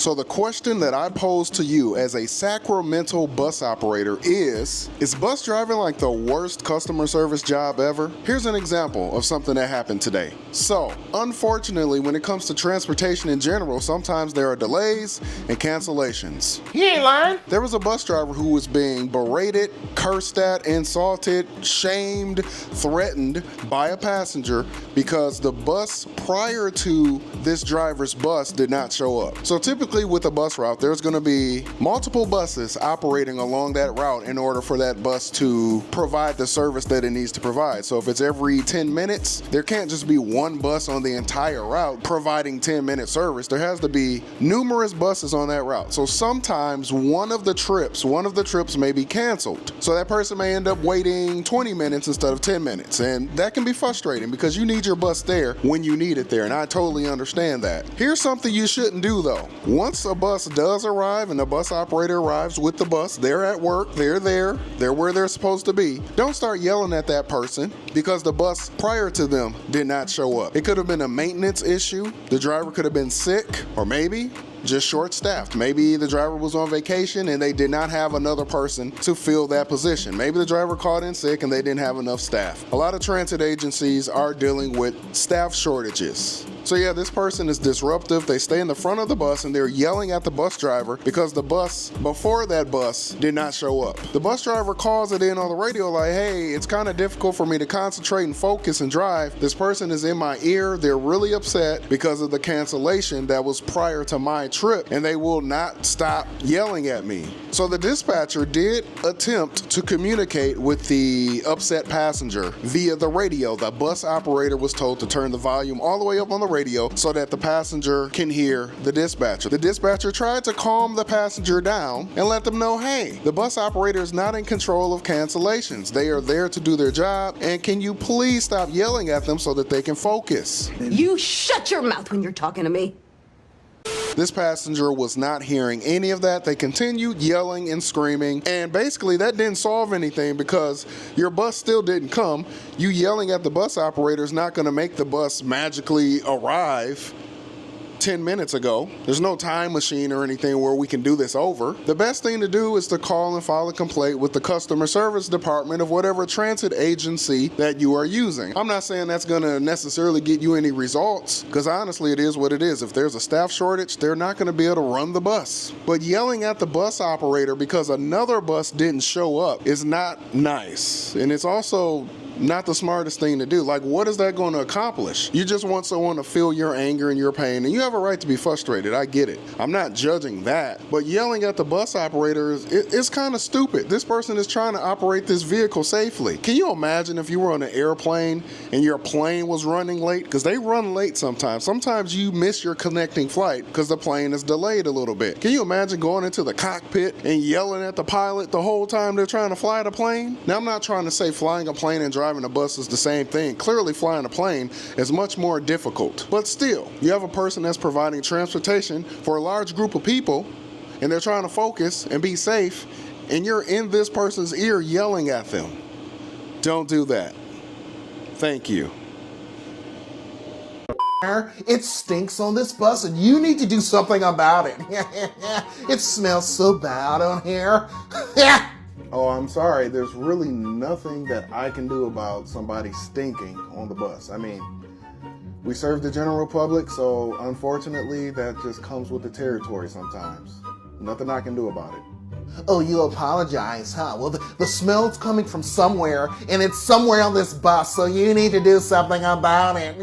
So the question that I pose to you as a Sacramento bus operator is bus driving like the worst customer service job ever? Here's an example of something that happened today. So, unfortunately, when it comes to transportation in general, sometimes there are delays and cancellations. You ain't lying. There was a bus driver who was being berated, cursed at, insulted, shamed, threatened by a passenger because the bus prior to this driver's bus did not show up. So typically with a bus route, there's going to be multiple buses operating along that route in order for that bus to provide the service that it needs to provide. So if it's every 10 minutes, there can't just be one bus on the entire route providing 10-minute service. There has to be numerous buses on that route. So sometimes one of the trips may be canceled. So that person may end up waiting 20 minutes instead of 10 minutes. And that can be frustrating because you need your bus there when you need it there. And I totally understand that. Here's something you shouldn't do though. Once a bus does arrive and the bus operator arrives with the bus, they're at work, they're there, they're where they're supposed to be. Don't start yelling at that person because the bus prior to them did not show up. It could have been a maintenance issue. The driver could have been sick, or maybe just short-staffed. Maybe the driver was on vacation and they did not have another person to fill that position. Maybe the driver called in sick and they didn't have enough staff. A lot of transit agencies are dealing with staff shortages. So yeah, this person is disruptive. They stay in the front of the bus and they're yelling at the bus driver because the bus before that bus did not show up. The bus driver calls it in on the radio like, hey, it's kind of difficult for me to concentrate and focus and drive. This person is in my ear. They're really upset because of the cancellation that was prior to my trip and they will not stop yelling at me. So the dispatcher did attempt to communicate with the upset passenger via the radio. The bus operator was told to turn the volume all the way up on the radio so that the passenger can hear the dispatcher. The dispatcher tried to calm the passenger down and let them know, hey, the bus operator is not in control of cancellations. They are there to do their job, and can you please stop yelling at them so that they can focus? You shut your mouth when you're talking to me. This passenger was not hearing any of that. They continued yelling and screaming, and basically that didn't solve anything because your bus still didn't come. You yelling at the bus operator is not going to make the bus magically arrive 10 minutes ago. There's no time machine or anything where we can do this over. The best thing to do is to call and file a complaint with the customer service department of whatever transit agency that you are using. I'm not saying that's going to necessarily get you any results because honestly it is what it is. If there's a staff shortage, they're not going to be able to run the bus. But yelling at the bus operator because another bus didn't show up is not nice. And it's also not the smartest thing to do. Like, what is that going to accomplish? You just want someone to feel your anger and your pain, and you have a right to be frustrated. I get it. I'm not judging that. But yelling at the bus operators, it's kind of stupid. This person is trying to operate this vehicle safely. Can you imagine if you were on an airplane and your plane was running late? Because they run late sometimes. Sometimes you miss your connecting flight because the plane is delayed a little bit. Can you imagine going into the cockpit and yelling at the pilot the whole time they're trying to fly the plane? Now, I'm not trying to say flying a plane and driving a bus is the same thing. Clearly flying a plane is much more difficult. But still, you have a person that's providing transportation for a large group of people and they're trying to focus and be safe and you're in this person's ear yelling at them. Don't do that. Thank you. It stinks on this bus and you need to do something about it. It smells so bad on here. Oh, I'm sorry. There's really nothing that I can do about somebody stinking on the bus. I mean, we serve the general public, so unfortunately that just comes with the territory sometimes. Nothing I can do about it. Oh, you apologize, huh? Well, the smell's coming from somewhere, and it's somewhere on this bus, so you need to do something about it.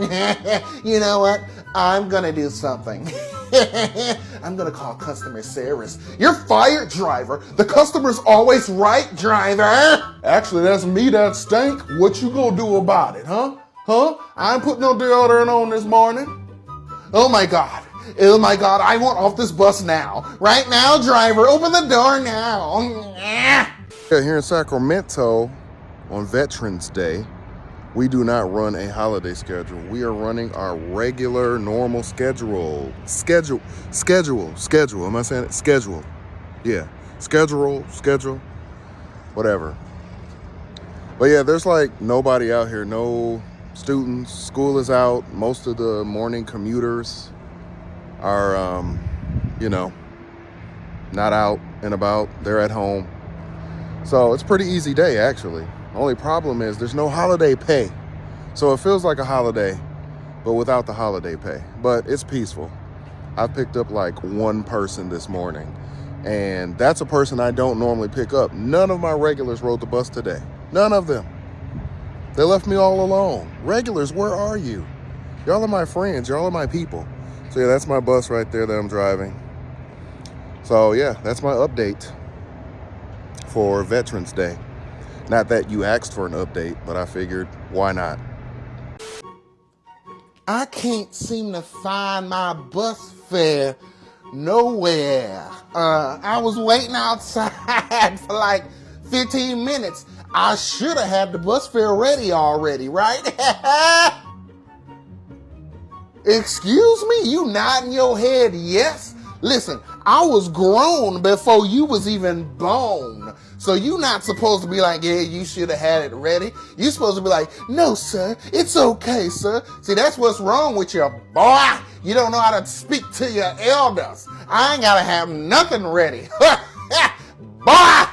You know what? I'm gonna do something. I'm gonna call customer service. You're fired, driver. The customer's always right, driver. Actually, that's me that stink. What you gonna do about it, huh? I ain't put no deodorant on this morning. Oh my God, I want off this bus now. Right now, driver, open the door now. Yeah, here in Sacramento, on Veterans Day, we do not run a holiday schedule. We are running our regular, normal schedule. Schedule. Am I saying it? Schedule. Yeah, schedule, whatever. But yeah, there's like nobody out here, no students. School is out. Most of the morning commuters are you know, not out and about. They're at home. So it's a pretty easy day, actually. Only problem is there's no holiday pay. So it feels like a holiday, but without the holiday pay. But it's peaceful. I've picked up like one person this morning, and that's a person I don't normally pick up. None of my regulars rode the bus today. None of them. They left me all alone. Regulars, where are you? Y'all are my friends. Y'all are my people. So yeah, that's my bus right there that I'm driving. So yeah, that's my update for Veterans Day. Not that you asked for an update, but I figured, why not? I can't seem to find my bus fare nowhere. I was waiting outside for like 15 minutes. I should have had the bus fare ready already, right? Excuse me? You nodding your head yes? Listen, I was grown before you was even born. So you not supposed to be like, yeah, you should have had it ready. You supposed to be like, no, sir, it's okay, sir. See, that's what's wrong with you, boy. You don't know how to speak to your elders. I ain't gotta have nothing ready. Boy!